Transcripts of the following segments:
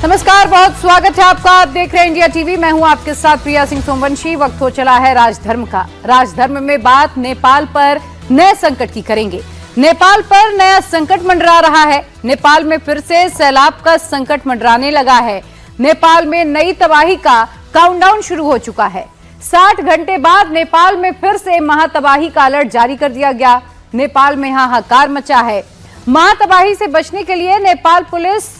नमस्कार, बहुत स्वागत है आपका। आप देख रहे हैं इंडिया टीवी। मैं हूं आपके साथ प्रिया सिंह सोमवंशी। वक्त हो चला है राजधर्म का। राजधर्म में बात नेपाल पर नए संकट की करेंगे। नेपाल पर नया संकट मंडरा रहा है। नेपाल में फिर से सैलाब का संकट मंडराने लगा है। नेपाल में नई तबाही का काउंटडाउन शुरू हो चुका है। 60 घंटे बाद नेपाल में फिर से महातबाही का अलर्ट जारी कर दिया गया। नेपाल में हाहाकार मचा है। महातबाही से बचने के लिए नेपाल पुलिस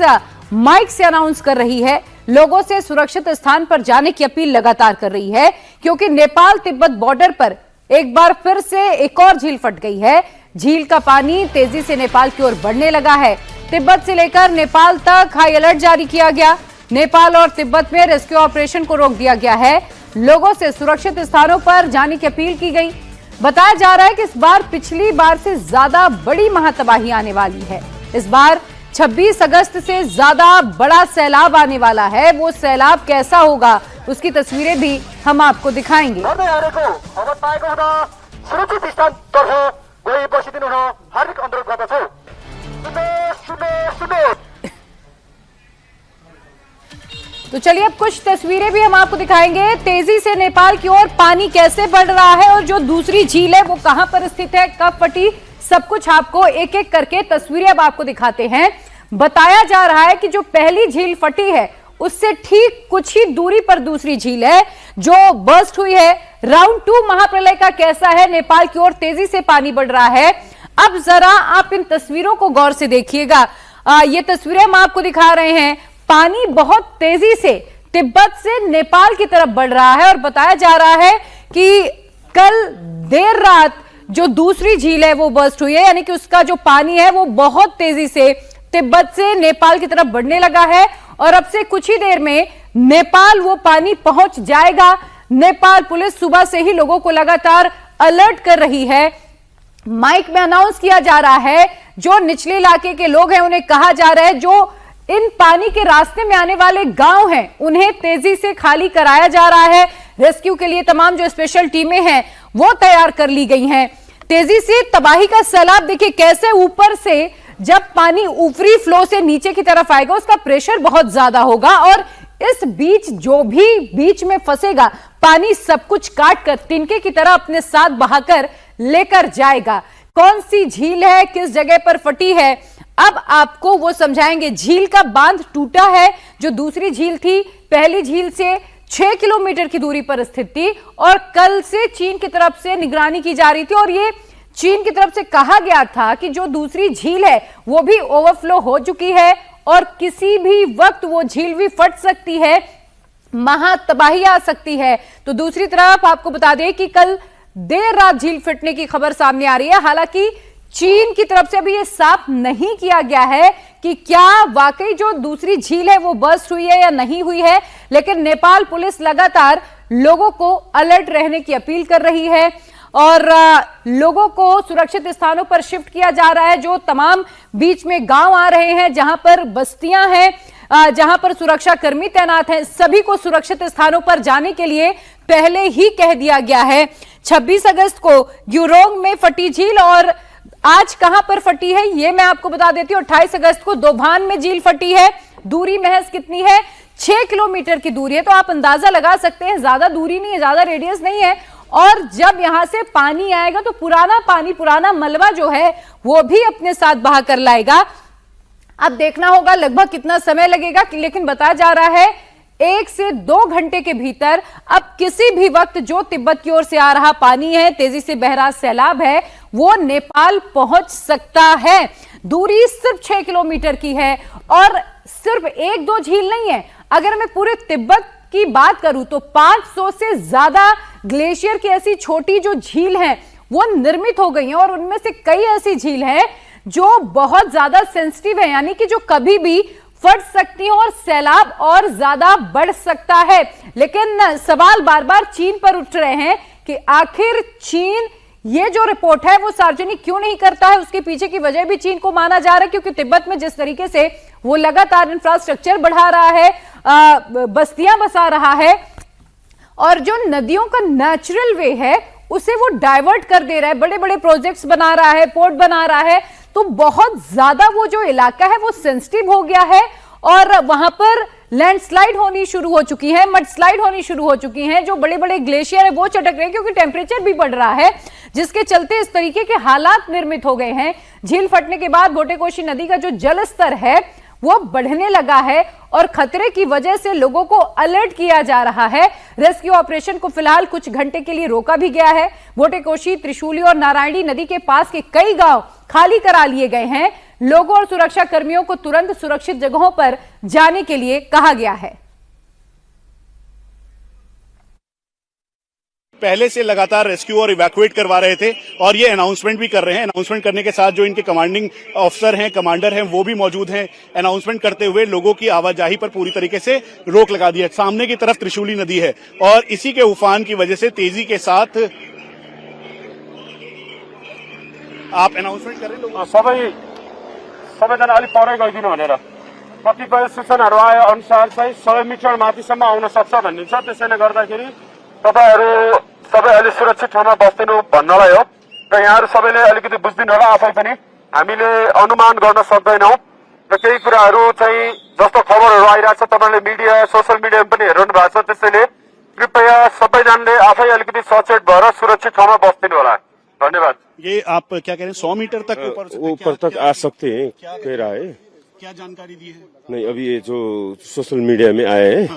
माइक से अनाउंस कर रही है, लोगों से सुरक्षित स्थान पर जाने की अपील लगातार कर रही है, क्योंकि नेपाल तिब्बत बॉर्डर पर एक बार फिर से एक और झील फट गई है। झील का पानी तेजी से नेपाल की ओर बढ़ने लगा है। तिब्बत से लेकर नेपाल तक हाई अलर्ट जारी किया गया। नेपाल और तिब्बत में रेस्क्यू ऑपरेशन को रोक दिया गया है। लोगों से सुरक्षित स्थानों पर जाने की अपील की गई। बताया जा रहा है कि इस बार पिछली बार से ज्यादा बड़ी महातबाही आने वाली है। इस बार 26 अगस्त से ज्यादा बड़ा सैलाब आने वाला है। वो सैलाब कैसा होगा उसकी तस्वीरें भी हम आपको दिखाएंगे। तो चलिए अब कुछ तस्वीरें भी हम आपको दिखाएंगे। तेजी से नेपाल की ओर पानी कैसे बढ़ रहा है और जो दूसरी झील है वो कहां पर स्थित है, कब फटी, सब कुछ आपको एक एक करके तस्वीरें अब आपको दिखाते हैं। बताया जा रहा है कि जो पहली झील फटी है उससे ठीक कुछ ही दूरी पर दूसरी झील है जो बर्स्ट हुई है। राउंड 2 महाप्रलय का कैसा है, नेपाल की ओर तेजी से पानी बढ़ रहा है। अब जरा आप इन तस्वीरों को गौर से देखिएगा। ये तस्वीरें हम आपको दिखा रहे हैं। पानी बहुत तेजी से तिब्बत से नेपाल की तरफ बढ़ रहा है और बताया जा रहा है कि कल देर रात जो दूसरी झील है वो बर्स्ट हुई है, यानी कि उसका जो पानी है वो बहुत तेजी से तिब्बत से नेपाल की तरफ बढ़ने लगा है और अब से कुछ ही देर में नेपाल वो पानी पहुंच जाएगा। नेपाल पुलिस सुबह से ही लोगों को लगातार अलर्ट कर रही है। माइक में अनाउंस किया जा रहा है, जो निचले इलाके के लोग हैं उन्हें कहा जा रहा है, जो इन पानी के रास्ते में आने वाले गांव हैं उन्हें तेजी से खाली कराया जा रहा है। रेस्क्यू के लिए तमाम जो स्पेशल टीमें हैं वो तैयार कर ली गई हैं। तेजी से तबाही का सैलाब देखिए कैसे ऊपर से जब पानी ऊपरी फ्लो से नीचे की तरफ आएगा उसका प्रेशर बहुत ज्यादा होगा और इस बीच जो भी बीच में फंसेगा पानी सब कुछ काट कर तिनके की तरह अपने साथ बहाकर लेकर जाएगा। कौन सी झील है, किस जगह पर फटी है, अब आपको वो समझाएंगे। झील का बांध टूटा है। जो दूसरी झील थी पहली झील से 6 किलोमीटर की दूरी पर स्थित थी और कल से चीन की तरफ से निगरानी की जा रही थी और ये चीन की तरफ से कहा गया था कि जो दूसरी झील है वो भी ओवरफ्लो हो चुकी है और किसी भी वक्त वो झील भी फट सकती है, महातबाही आ सकती है। तो दूसरी तरफ आपको बता दें कि कल देर रात झील फटने की खबर सामने आ रही है। हालांकि चीन की तरफ से अभी ये साफ नहीं किया गया है कि क्या वाकई जो दूसरी झील है वो बर्स्ट हुई है या नहीं हुई है, लेकिन नेपाल पुलिस लगातार लोगों को अलर्ट रहने की अपील कर रही है और लोगों को सुरक्षित स्थानों पर शिफ्ट किया जा रहा है। जो तमाम बीच में गांव आ रहे हैं, जहां पर बस्तियां हैं, जहां पर सुरक्षा कर्मी तैनात हैं, सभी को सुरक्षित स्थानों पर जाने के लिए पहले ही कह दिया गया है। 26 अगस्त को ग्यूरोंग में फटी झील और आज कहां पर फटी है ये मैं आपको बता देती हूँ। 28 अगस्त को दोभान में झील फटी है। दूरी महज कितनी है, 6 किलोमीटर की दूरी है। तो आप अंदाजा लगा सकते हैं, ज्यादा दूरी नहीं है, ज्यादा रेडियस नहीं है। और जब यहां से पानी आएगा तो पुराना पानी, पुराना मलबा जो है वो भी अपने साथ बहा कर लाएगा। अब देखना होगा लगभग कितना समय लगेगा, लेकिन बताया जा रहा है 1 से 2 घंटे के भीतर अब किसी भी वक्त जो तिब्बत की ओर से आ रहा पानी है, तेजी से बह रहा सैलाब है, वो नेपाल पहुंच सकता है। दूरी सिर्फ 6 किलोमीटर की है और सिर्फ 1-2 झील नहीं है। अगर मैं पूरे तिब्बत की बात करूं तो 500 से ज्यादा ग्लेशियर की ऐसी छोटी जो झील हैं वो निर्मित हो गई हैं और उनमें से कई ऐसी झील हैं जो बहुत ज्यादा सेंसिटिव है, यानी कि जो कभी भी फट सकती हैं और सैलाब और ज्यादा बढ़ सकता है। लेकिन सवाल बार बार चीन पर उठ रहे हैं कि आखिर चीन ये जो रिपोर्ट है वो सार्वजनिक क्यों नहीं करता है। उसके पीछे की वजह भी चीन को माना जा रहा है, क्योंकि तिब्बत में जिस तरीके से वो लगातार इंफ्रास्ट्रक्चर बढ़ा रहा है, बस्तियां बसा रहा है और जो नदियों का नेचुरल वे है उसे वो डाइवर्ट कर दे रहा है, बड़े बड़े प्रोजेक्ट्स बना रहा है, पोर्ट बना रहा है। तो बहुत ज्यादा वो जो इलाका है वो सेंसिटिव हो गया है और वहां पर लैंडस्लाइड होनी शुरू हो चुकी है, मडस्लाइड होनी शुरू हो चुकी हैं, जो बड़े बड़े ग्लेशियर है वो चटक रहे हैं क्योंकि टेम्परेचर भी बढ़ रहा है, जिसके चलते इस तरीके के हालात निर्मित हो गए हैं। झील फटने के बाद भोटेकोशी नदी का जो जल स्तर है वो बढ़ने लगा है और खतरे की वजह से लोगों को अलर्ट किया जा रहा है। रेस्क्यू ऑपरेशन को फिलहाल कुछ घंटे के लिए रोका भी गया है। भोटेकोशी, त्रिशूली और नारायणी नदी के पास के कई गांव खाली करा लिए गए हैं। लोगों और सुरक्षा कर्मियों को तुरंत सुरक्षित जगहों पर जाने के लिए कहा गया है। पहले से लगातार रेस्क्यू और इवैक्यूएट करवा रहे थे और ये अनाउंसमेंट भी कर रहे हैं। अनाउंसमेंट करने के साथ जो इनके कमांडिंग ऑफिसर हैं, कमांडर हैं, वो भी मौजूद हैं। अनाउंसमेंट करते हुए लोगों की आवाजाही पर पूरी तरीके से रोक लगा दी है। सामने की तरफ त्रिशूली नदी है और इसी के उफान की वजह से तेजी के साथ आप अनाउंसमेंट कर रहे हैं। सबैजना अलिक परै गइदिनु भनेर कतिपय सूचनाहरू आए अनुसार चाहिँ 100 मिटर माथिसम्म आउन सक्छ भन्ने छ। त्यसैले गर्दाखेरि तपाईहरु सबै अलि सुरक्षित ठाउँमा बस्दिनु भन्नलाई हो र यहाँहरु सबैले अलिकति बुझ्दिनु होला। आफै पनि हामीले अनुमान गर्न सक्दैनौं र केही कुराहरू चाहिँ जस्तो खबरहरू आइरहेछ तपाईहरुले मिडिया सोशल मिडियामा पनि हेर्नु भएको छ। त्यसैले कृपया सबैजनाले आफै अलिकति सचेत भएर सुरक्षित ठाउँमा बस्दिनु होला। धन्यवाद। ये आप क्या कह रहे हैं, 100 मीटर तक ऊपर तक आ सकते हैं, कह रहा है। क्या जानकारी दी है? नहीं, अभी ये जो सोशल मीडिया में आए हैं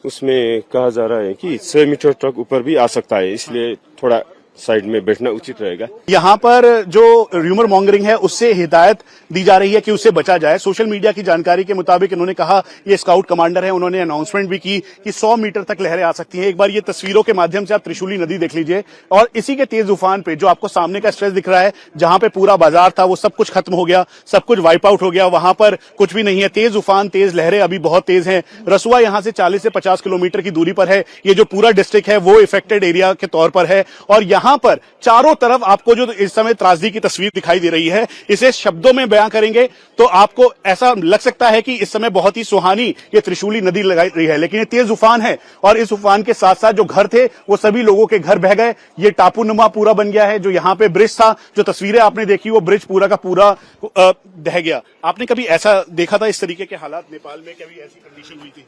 उसमें कहा जा रहा है कि 6 मीटर तक ऊपर भी आ सकता है, इसलिए थोड़ा साइड में बैठना उचित रहेगा। यहाँ पर जो र्यूमर मॉन्गरिंग है उससे हिदायत दी जा रही है कि उससे बचा जाए। सोशल मीडिया की जानकारी के मुताबिक इन्होंने कहा, ये स्काउट कमांडर है, उन्होंने अनाउंसमेंट भी की कि 100 मीटर तक लहरें आ सकती हैं। एक बार ये तस्वीरों के माध्यम से आप त्रिशूली नदी देख लीजिए और इसी के तेज उफान पे जो आपको सामने का स्ट्रेच दिख रहा है, जहां पे पूरा बाजार था वो सब कुछ खत्म हो गया, सब कुछ वाइप आउट हो गया, वहां पर कुछ भी नहीं है। तेज उफान, तेज लहरें अभी बहुत तेज हैं। रसुआ यहां से 40 से 50 किलोमीटर की दूरी पर है। ये जो पूरा डिस्ट्रिक्ट है वो इफेक्टेड एरिया के तौर पर है और यहां पर चारों तरफ आपको जो इस समय त्रासदी की तस्वीर दिखाई दे रही है, इसे शब्दों में बयां करेंगे तो आपको ऐसा लग सकता है कि इस समय बहुत ही सुहानी ये त्रिशूली नदी लगाई रही है, लेकिन ये तेज उफान है और इस उफान के साथ साथ जो घर थे वो सभी लोगों के घर बह गए। ये टापूनुमा पूरा बन गया है। जो यहाँ पे ब्रिज था, जो तस्वीरें आपने देखी, वो ब्रिज पूरा का पूरा ढह गया। आपने कभी ऐसा देखा था, इस तरीके के हालात नेपाल में कभी ऐसी कंडीशन हुई थी?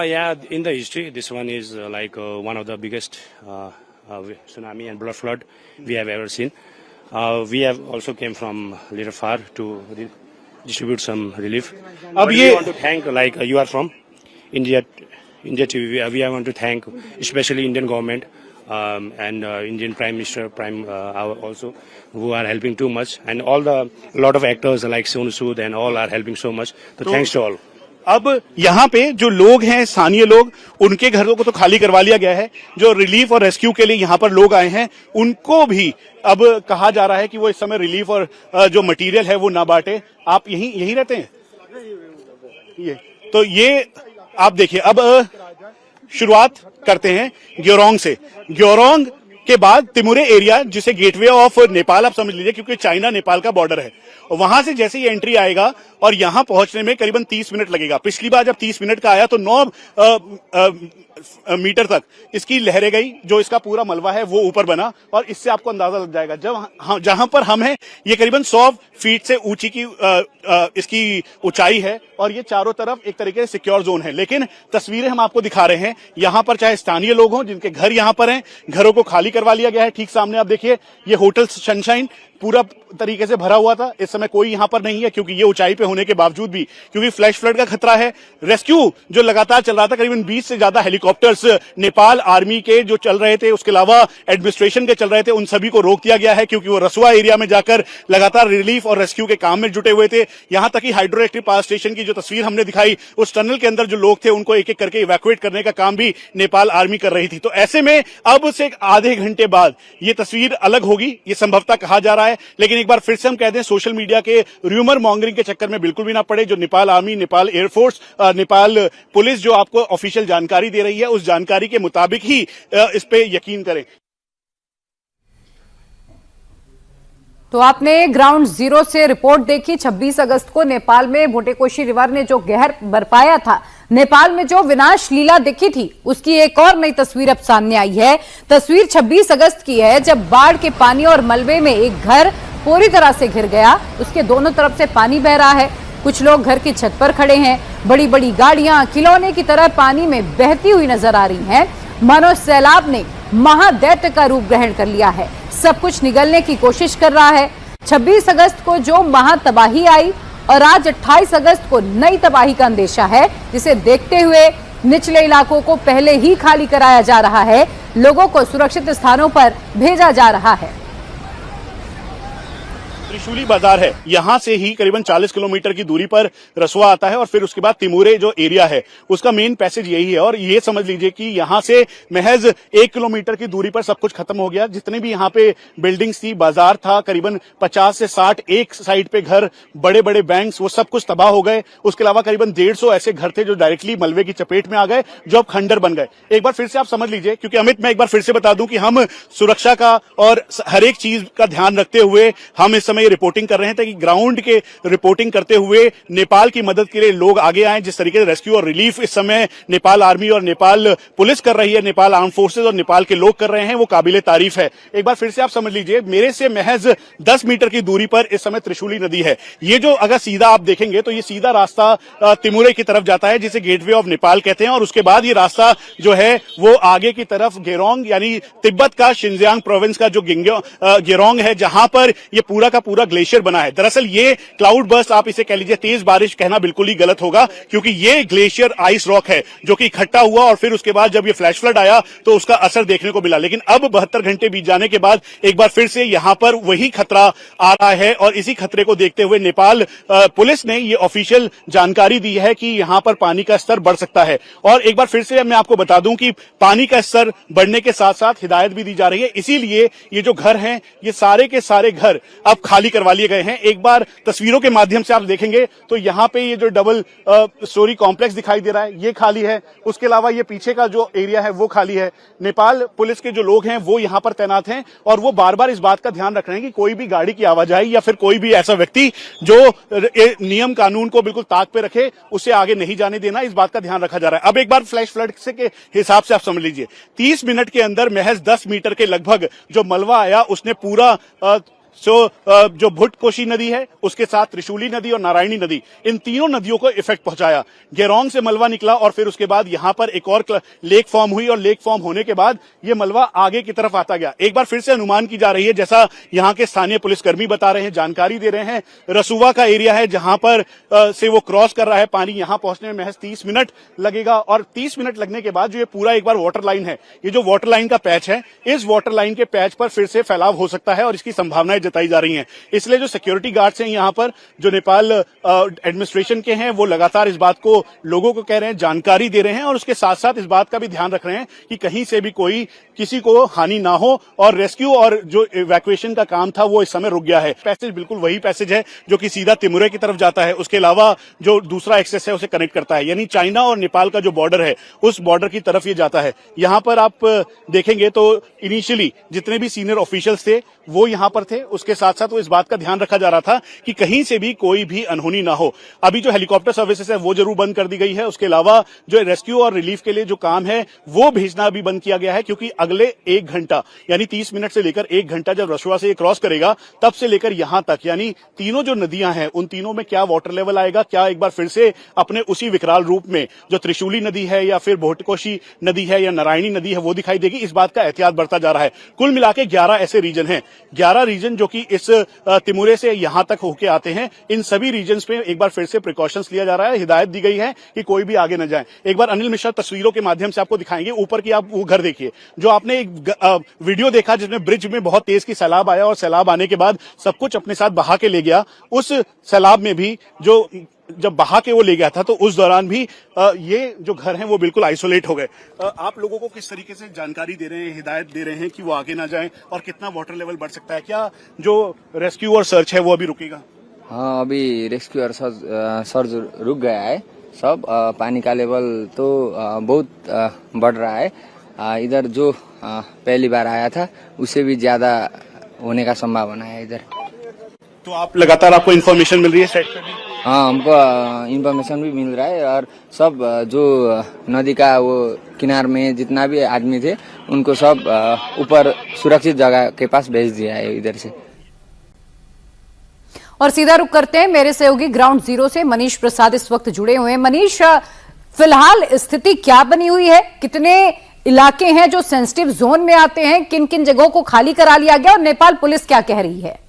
Yeah, in the history, this one is like one of the biggest tsunami and blood flood we have ever seen. We have also came from little far to distribute some relief. अब But ये we want to thank, like you are from India TV. We want to thank especially Indian government and Indian Prime Minister, also who are helping too much, and all the lot of actors like Sonu Sood and all are helping so much. So thanks to all. अब यहाँ पे जो लोग हैं, स्थानीय लोग, उनके घरों को तो खाली करवा लिया गया है। जो रिलीफ और रेस्क्यू के लिए यहाँ पर लोग आए हैं, उनको भी अब कहा जा रहा है कि वो इस समय रिलीफ और जो मटेरियल है वो ना बांटे। आप यही रहते हैं? ये आप देखिए। अब शुरुआत करते हैं ग्योरोंग से। ग्योरोंग के बाद तिमुरे एरिया, जिसे गेटवे ऑफ नेपाल आप समझ लीजिए, क्योंकि चाइना नेपाल का बॉर्डर है। वहां से जैसे ही एंट्री आएगा और यहां पहुंचने में करीबन 30 मिनट लगेगा। पिछली बार जब 30 मिनट का आया तो 9 मीटर तक इसकी लहरें गई। जो इसका पूरा मलबा है वो ऊपर बना और इससे आपको अंदाजा लग जाएगा। जहां पर हम हैं ये करीबन 100 फीट से ऊंची की इसकी ऊंचाई है और ये चारों तरफ एक तरीके से सिक्योर जोन है। लेकिन तस्वीरें हम आपको दिखा रहे हैं, यहां पर चाहे स्थानीय लोग हों जिनके घर यहां पर हैं, घरों को खाली करवा लिया गया है। ठीक सामने आप देखिए, ये होटल सनशाइन पूरा तरीके से भरा हुआ था। इस समय कोई यहां पर नहीं है क्योंकि ये ऊंचाई पे होने के बावजूद भी, क्योंकि फ्लैश फ्लड का खतरा है। रेस्क्यू जो लगातार चल रहा था, करीबन 20 से ज्यादा हेलीकॉप्टर्स नेपाल आर्मी के जो चल रहे थे, उसके अलावा एडमिनिस्ट्रेशन के चल रहे थे, उन सभी को रोक दिया गया है क्योंकि वो रसुआ एरिया में जाकर लगातार रिलीफ और रेस्क्यू के काम में जुटे हुए थे। यहां तक कि हाइड्रो इलेक्ट्रिक पावर स्टेशन की जो तस्वीर हमने दिखाई, उस टनल के अंदर जो लोग थे उनको एक एक करके इवैक्यूएट करने का काम भी नेपाल आर्मी कर रही थी। तो ऐसे में अब से आधे घंटे बाद ये तस्वीर अलग होगी, ये संभवतः कहा जा रहा है। लेकिन एक बार फिर से हम कहते हैं, सोशल मीडिया के र्यूमर मॉन्गरिंग के चक्कर में बिल्कुल भी ना पड़े। जो Nepal army, Nepal air force, Nepal police जो आपको ऑफिशियल जानकारी दे रही है, उस जानकारी के मुताबिक ही इस पे यकीन करें। तो आपने ग्राउंड जीरो से रिपोर्ट देखी। 26 अगस्त को नेपाल में भोटेकोशी रिवर ने जो कहर बरपाया था, नेपाल में जो विनाश लीला दिखी थी, उसकी एक और नई तस्वीर अब सामने आई है। तस्वीर 26 अगस्त की है, जब बाढ़ के पानी और मलबे में एक घर पूरी तरह से घिर गया। उसके दोनों तरफ से पानी बह रहा है। कुछ लोग घर की छत पर खड़े हैं। बड़ी बड़ी गाड़ियां खिलौने की तरह पानी में बहती हुई नजर आ रही हैं। मानो सैलाब ने महादैत्य का रूप ग्रहण कर लिया है। सब कुछ निगलने की कोशिश कर रहा है। 26 अगस्त को जो महातबाही आई और आज 28 अगस्त को नई तबाही का अंदेशा है, जिसे देखते हुए निचले इलाकों को पहले ही खाली कराया जा रहा है। लोगों को सुरक्षित स्थानों पर भेजा जा रहा है। त्रिशूली बाजार है, यहां से ही करीबन 40 किलोमीटर की दूरी पर रसुआ आता है और फिर उसके बाद तिमुरे जो एरिया है उसका मेन पैसेज यही है। और ये समझ लीजिए कि यहां से महज 1 किलोमीटर की दूरी पर सब कुछ खत्म हो गया। जितने भी यहां पे बिल्डिंग्स थी, बाजार था, करीबन 50 से 60 एक साइड पे घर, बड़े बड़े बैंक्स, वो सब कुछ तबाह हो गए। उसके अलावा करीबन 150 ऐसे घर थे जो डायरेक्टली मलबे की चपेट में आ गए, जो अब खंडर बन गए। एक बार फिर से आप समझ लीजिए, क्योंकि अमित, मैं एक बार फिर से बता दूं कि हम सुरक्षा का और हर एक चीज का ध्यान रखते हुए हम इस समय रिपोर्टिंग कर रहे हैं, ताकि ग्राउंड के रिपोर्टिंग करते हुए नेपाल की मदद के लिए लोग आगे आए। जिस तरीके से रेस्क्यू और रिलीफ इस समय नेपाल आर्मी और नेपाल पुलिस कर रही है, नेपाल आर्म फोर्सेज और नेपाल के लोग कर रहे हैं, वो काबिले तारीफ है। एक बार फिर से आप समझ लीजिए, मेरे से महज 10 मीटर की दूरी पर इस समय त्रिशूली नदी है। ये जो अगर सीधा आप देखेंगे तो ये सीधा रास्ता तिमुरे की तरफ जाता है, जिसे गेटवे ऑफ नेपाल कहते हैं। और उसके बाद ये रास्ता जो है वो आगे की तरफ गेरोंग, यानी तिब्बत का शिनजियांग प्रोविंस का जो गेरोंग है, जहां पर ये पूरा का पूरा ग्लेशियर बना है। दरअसल ये क्लाउड बर्स्ट आप इसे कह लीजिए, तेज बारिश कहना बिल्कुल ही गलत होगा, क्योंकि ये ग्लेशियर आइस रॉक है जो कि इकट्ठा हुआ और फिर उसके बाद जब ये फ्लैश फ्लड आया तो उसका असर देखने को मिला। लेकिन अब 72 घंटे बीत जाने के बाद एक बार फिर से यहां पर वही खतरा आ रहा है और इसी खतरे को देखते हुए नेपाल पुलिस ने ये ऑफिशियल जानकारी दी है कि यहां पर पानी का स्तर बढ़ सकता है। और एक बार फिर से मैं आपको बता दूं कि पानी का स्तर बढ़ने के साथ साथ हिदायत भी दी जा रही है। इसीलिए ये जो घर हैं, ये सारे के सारे घर अब खाली करवा लिए गए हैं। एक बार तस्वीरों के माध्यम से आप देखेंगे तो यहां पे ये जो डबल स्टोरी कॉम्प्लेक्स दिखाई दे रहा है, ये खाली है। उसके अलावा ये पीछे का जो एरिया है वो खाली है। नेपाल पुलिस के जो लोग हैं वो यहां पर तैनात हैं और वो बार बार इस बात का ध्यान रख रहे हैं कि कोई भी गाड़ी की आवाजाही या फिर कोई भी ऐसा व्यक्ति जो नियम कानून को बिल्कुल ताक पे रखे, उसे आगे नहीं जाने देना, इस बात का ध्यान रखा जा रहा है। अब एक बार फ्लैश फ्लड से के हिसाब से आप समझ लीजिए, 30 मिनट के अंदर महज 10 मीटर के लगभग जो मलबा आया, उसने पूरा जो भुटकोशी नदी है उसके साथ त्रिशूली नदी और नारायणी नदी, इन तीनों नदियों को इफेक्ट पहुंचाया। गेरोंग से मलबा निकला और फिर उसके बाद यहां पर एक और लेक फॉर्म हुई और लेक फॉर्म होने के बाद ये मलबा आगे की तरफ आता गया। एक बार फिर से अनुमान की जा रही है, जैसा यहां के स्थानीय पुलिसकर्मी बता रहे हैं, जानकारी दे रहे हैं, रसुआ का एरिया है जहां पर से वो क्रॉस कर रहा है पानी, यहां पहुंचने में महज 30 मिनट लगेगा। और 30 मिनट लगने के बाद जो ये पूरा एक बार वाटर लाइन है, ये जो वाटर लाइन का पैच है, इस वाटर लाइन के पैच पर फिर से फैलाव हो सकता है और इसकी संभावनाएं जताई जा रही हैं। इसलिए जो सिक्योरिटी गार्ड्स हैं यहां पर, जो नेपाल एडमिनिस्ट्रेशन के हैं, वो लगातार इस बात को लोगों को कह रहे हैं, जानकारी दे रहे हैं और उसके साथ साथ इस बात का भी ध्यान रख रहे हैं कि कहीं से भी कोई किसी को हानि ना हो और रेस्क्यू और जो इवैक्यूएशन का काम था वो इस समय रुक गया है। पैसेज बिल्कुल वही पैसेज है जो कि सीधा तिमुरे की तरफ जाता है। उसके अलावा जो दूसरा एक्सेस है उसे कनेक्ट करता है, यानी चाइना और नेपाल का जो बॉर्डर है उस बॉर्डर की तरफ ये जाता है। यहां पर आप देखेंगे तो इनिशियली जितने भी सीनियर ऑफिशियल्स थे वो यहां पर थे। उसके साथ साथ वो इस बात का ध्यान रखा जा रहा था कि कहीं से भी कोई भी अनहोनी ना हो। अभी जो हेलीकॉप्टर सर्विसेज है वो जरूर बंद कर दी गई है। उसके अलावा जो रेस्क्यू और रिलीफ के लिए जो काम है वो भेजना भी बंद किया गया है, क्योंकि अगले 1 घंटा यानी 30 मिनट से लेकर 1 घंटा जब रसुआ से ये क्रॉस करेगा तब से लेकर यहां तक, यानी तीनों जो नदियां हैं उन तीनों में क्या वाटर लेवल आएगा, क्या एक बार फिर से अपने उसी विकराल रूप में जो त्रिशूली नदी है या फिर भोटकोशी नदी है या नारायणी नदी है वो दिखाई देगी, इस बात का एहतियात बढ़ता जा रहा है। कुल मिलाकर 11 ऐसे रीजन हैं, 11 रीजन जो कि इस तिमुरे से यहां तक होके आते हैं। इन सभी रीजन्स पे एक बार फिर से प्रिकॉशंस लिया जा रहा है, हिदायत दी गई है कि कोई भी आगे न जाए। एक बार अनिल मिश्रा तस्वीरों के माध्यम से आपको दिखाएंगे। ऊपर की आप वो घर देखिए, जो आपने एक वीडियो देखा जिसमें ब्रिज में बहुत तेज की सैलाब आया और सैलाब आने के बाद सब कुछ अपने साथ बहा के ले गया। उस सैलाब में भी जो जब बहा के वो ले गया था तो उस दौरान भी ये जो घर हैं वो बिल्कुल आइसोलेट हो गए। आप लोगों को किस तरीके से जानकारी दे रहे हैं, हिदायत दे रहे हैं कि वो आगे ना जाएं और कितना वाटर लेवल बढ़ सकता है? क्या जो रेस्क्यू और सर्च है वो अभी रुकेगा? हाँ, अभी रेस्क्यू और सर्च रुक गया है सब। पानी का लेवल तो बहुत बढ़ रहा है। इधर जो पहली बार आया था उससे भी ज्यादा होने का संभावना है इधर। तो आप लगातार आपको इन्फॉर्मेशन मिल रही है साइड पे भी? हाँ, हमको इन्फॉर्मेशन भी मिल रहा है और सब जो नदी का वो किनार में जितना भी आदमी थे उनको सब ऊपर सुरक्षित जगह के पास भेज दिया है इधर से। और सीधा रुख करते हैं मेरे सहयोगी ग्राउंड जीरो से मनीष प्रसाद इस वक्त जुड़े हुए हैं। मनीष, फिलहाल स्थिति क्या बनी हुई है? कितने इलाके हैं जो सेंसिटिव जोन में आते हैं? किन किन जगहों को खाली करा लिया गया और नेपाल पुलिस क्या कह रही है?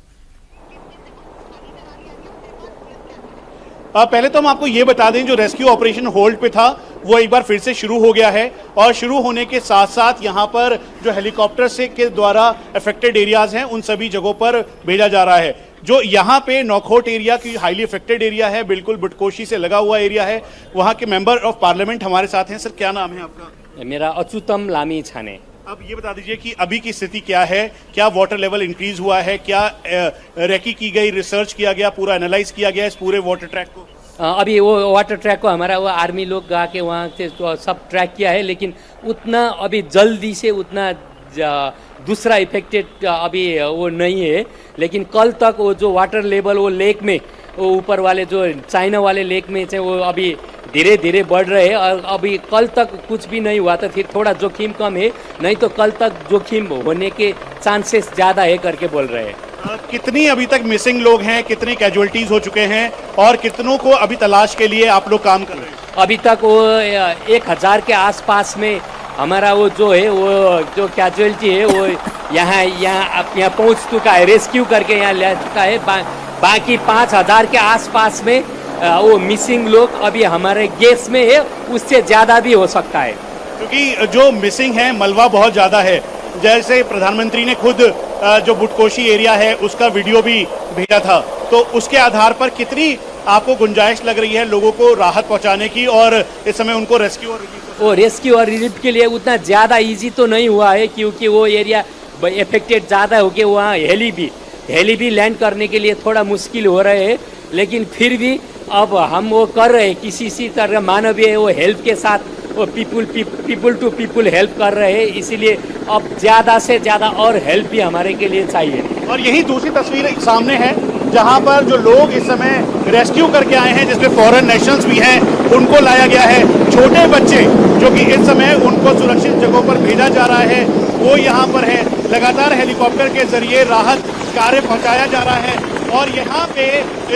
पहले तो हम आपको ये बता दें, जो रेस्क्यू ऑपरेशन होल्ड पे था वो एक बार फिर से शुरू हो गया है और शुरू होने के साथ साथ यहाँ पर जो हेलीकॉप्टर से के द्वारा अफेक्टेड एरियाज हैं उन सभी जगहों पर भेजा जा रहा है। जो यहाँ पे नौखोट एरिया की हाईली अफेक्टेड एरिया है, बिल्कुल बुटकोशी से लगा हुआ एरिया है, वहाँ के मेंबर ऑफ पार्लियामेंट हमारे साथ हैं। सर, क्या नाम है आपका? मेरा अच्युतम लामी छाने। अब ये बता दीजिए कि अभी की स्थिति क्या है, क्या वाटर लेवल इंक्रीज हुआ है, क्या रेकी की गई, रिसर्च किया गया, पूरा एनालाइज किया गया इस पूरे वाटर ट्रैक को? अभी वो वाटर ट्रैक को हमारा वो आर्मी लोग आके वहाँ से सब ट्रैक किया है, लेकिन उतना अभी जल्दी से उतना दूसरा इफेक्टेड अभी वो नहीं है। लेकिन कल तक वो जो वाटर लेवल वो लेक में, वो ऊपर वाले जो चाइना वाले लेक में थे, वो अभी धीरे धीरे बढ़ रहे हैं और अभी कल तक कुछ भी नहीं हुआ तो फिर थोड़ा जोखिम कम है, नहीं तो कल तक जोखिम होने के चांसेस ज़्यादा है करके बोल रहे हैं। कितनी अभी तक मिसिंग लोग हैं, कितने कैजुअलिटीज हो चुके हैं और कितनों को अभी तलाश के लिए आप लोग काम कर रहे हैं? अभी तक वो 1000 के आसपास में हमारा वो जो है वो जो कैजुअलिटी है वो यहाँ पहुँच चुका है, रेस्क्यू करके यहाँ ले चुका है। बाकी 5000 के आसपास में वो मिसिंग लोग अभी हमारे गेस में है, उससे ज़्यादा भी हो सकता है, क्योंकि जो मिसिंग है मलबा बहुत ज़्यादा है। जैसे प्रधानमंत्री ने खुद जो बुटकोशी एरिया है उसका वीडियो भी भेजा था, तो उसके आधार पर कितनी आपको गुंजाइश लग रही है लोगों को राहत पहुंचाने की और इस समय उनको रेस्क्यू और रिलीफ के लिए उतना ज़्यादा इजी तो नहीं हुआ है, क्योंकि वो एरिया इफेक्टेड ज़्यादा हो गया। वहाँ हेली भी लैंड करने के लिए थोड़ा मुश्किल हो रहे हैं, लेकिन फिर भी अब हम वो कर रहे हैं, किसी तरह मानवीय वो हेल्प के साथ वो पीपुल टू पीपुल हेल्प कर रहे हैं। इसीलिए अब ज़्यादा से ज़्यादा और हेल्प भी हमारे के लिए चाहिए। और यही दूसरी तस्वीर सामने है जहां पर जो लोग इस समय रेस्क्यू करके आए हैं, जिसमें फॉरेन नेशनल्स भी हैं, उनको लाया गया है। छोटे बच्चे जो कि इस समय उनको सुरक्षित जगहों पर भेजा जा रहा है वो यहाँ पर है। लगातार हेलीकॉप्टर के जरिए राहत कार्य पहुँचाया जा रहा है और यहाँ पे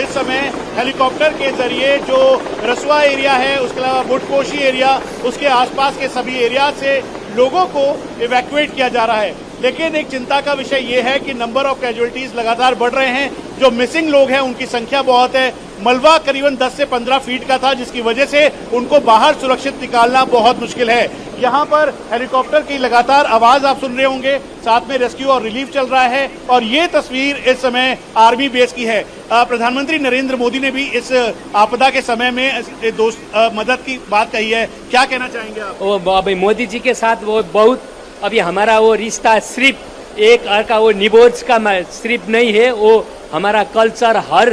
इस समय हेलीकॉप्टर के जरिए जो रसुआ एरिया है, उसके अलावा बुटकोशी एरिया, उसके आसपास के सभी एरिया से लोगों को इवैक्यूएट किया जा रहा है। लेकिन एक चिंता का विषय ये है कि नंबर ऑफ कैजुअलिटीज लगातार बढ़ रहे हैं। जो मिसिंग लोग हैं उनकी संख्या बहुत है। मलबा करीबन 10 से 15 फीट का था, जिसकी वजह से उनको बाहर सुरक्षित निकालना बहुत मुश्किल है। यहाँ पर हेलीकॉप्टर की लगातार आवाज आप सुन रहे होंगे, साथ में रेस्क्यू और रिलीफ चल रहा है और ये तस्वीर इस समय आर्मी बेस की है। प्रधानमंत्री नरेंद्र मोदी ने भी इस आपदा के समय में मदद की बात कही है। क्या कहना चाहेंगे आप? वो अभी मोदी जी के साथ वो बहुत अभी हमारा वो रिश्ता सिर्फ एक का वो निबोज का सिर्फ नहीं है, वो हमारा कल्चर हर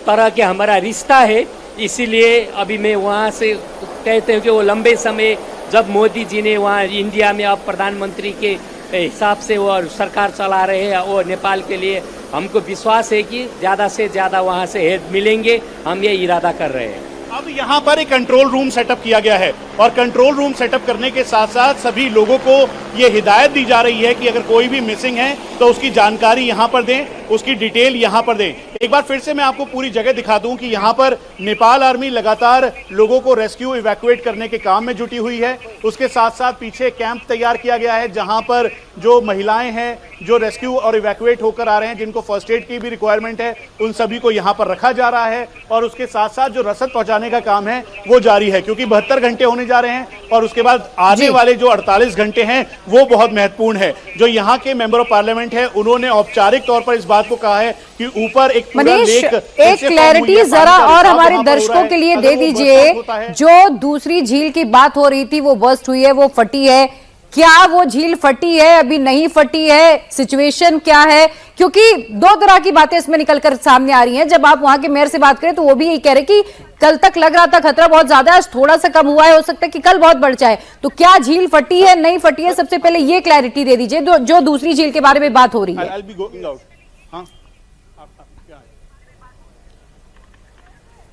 तरह के हमारा रिश्ता है। इसीलिए अभी मैं वहाँ से कहते हैं कि वो लंबे समय जब मोदी जी ने वहाँ इंडिया में अब प्रधानमंत्री के हिसाब से वो सरकार चला रहे हैं, वो नेपाल के लिए हमको विश्वास है कि ज़्यादा से ज़्यादा वहाँ से हेल्प मिलेंगे। हम ये इरादा कर रहे हैं। अब यहाँ पर एक कंट्रोल रूम सेटअप किया गया है और कंट्रोल रूम सेटअप करने के साथ साथ सभी लोगों को ये हिदायत दी जा रही है कि अगर कोई भी मिसिंग है तो उसकी जानकारी यहाँ पर दें, उसकी डिटेल यहाँ पर दें। एक बार फिर से मैं आपको पूरी जगह दिखा दूं कि यहाँ पर नेपाल आर्मी लगातार लोगों को रेस्क्यू इवैक्यूएट करने के काम में जुटी हुई है। उसके साथ साथ पीछे कैंप तैयार किया गया है जहाँ पर जो महिलाएं हैं जो रेस्क्यू और इवैक्यूएट होकर आ रहे हैं, जिनको फर्स्ट एड की भी रिक्वायरमेंट है, उन सभी को यहाँ पर रखा जा रहा है और उसके साथ साथ जो रसद पहुँचाने का काम है वो जारी है, क्योंकि 72 घंटे होने जा रहे हैं और उसके बाद आने वाले जो 48 घंटे हैं वो बहुत महत्वपूर्ण है। जो यहाँ के मेंबर ऑफ पार्लियामेंट है उन्होंने औपचारिक तौर पर इस बात को कहा है कि ऊपर एक मनीष, एक क्लैरिटी जरा और हमारे दर्शकों के लिए दे दीजिए। जो दूसरी झील की बात हो रही थी वो बर्स्ट हुई है, वो फटी है, क्या वो झील फटी है, अभी नहीं फटी है, सिचुएशन क्या है? क्योंकि दो तरह की बातें इसमें निकलकर सामने आ रही हैं। जब आप वहां के मेयर से बात करें तो वो भी यही कह रहे कि कल तक लग रहा था खतरा बहुत ज्यादा है, आज थोड़ा सा कम हुआ है, हो सकता है कि कल बहुत बढ़ जाए। तो क्या झील फटी है, नहीं फटी है? सबसे पहले ये क्लैरिटी दे दीजिए जो दूसरी झील के बारे में बात हो रही है।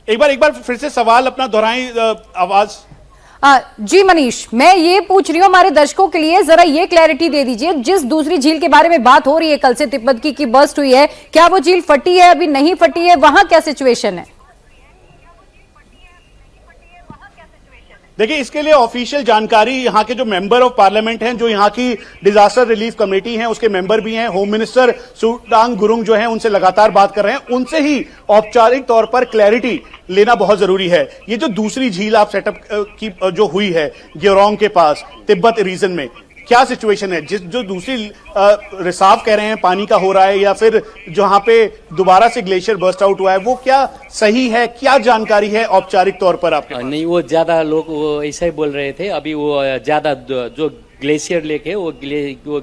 एक बार फिर से सवाल अपना दोहराएं आवाज। जी मनीष, मैं ये पूछ रही हूँ हमारे दर्शकों के लिए, जरा ये क्लैरिटी दे दीजिए, जिस दूसरी झील के बारे में बात हो रही है कल से तिब्बत की बर्स्ट हुई है, क्या वो झील फटी है, अभी नहीं फटी है, वहां क्या सिचुएशन है? देखिए, इसके लिए ऑफिशियल जानकारी यहाँ के जो मेंबर ऑफ पार्लियामेंट हैं, जो यहाँ की डिजास्टर रिलीफ कमेटी है उसके मेंबर भी हैं, होम मिनिस्टर सुडांग गुरुंग जो हैं उनसे लगातार बात कर रहे हैं, उनसे ही औपचारिक तौर पर क्लैरिटी लेना बहुत जरूरी है। ये जो दूसरी झील आप सेटअप की जो हुई है ग्योरोंग के पास तिब्बत रीजन में, क्या सिचुएशन है? जो दूसरी रिसाव कह रहे हैं पानी का हो रहा है, या फिर जहां पे दोबारा से ग्लेशियर बर्स्ट आउट हुआ है, वो क्या सही है? क्या जानकारी है औपचारिक तौर पर आपके पास? नहीं, वो ज्यादा लोग वो ऐसा ही बोल रहे थे। अभी वो ज्यादा जो ग्लेशियर लेक है वो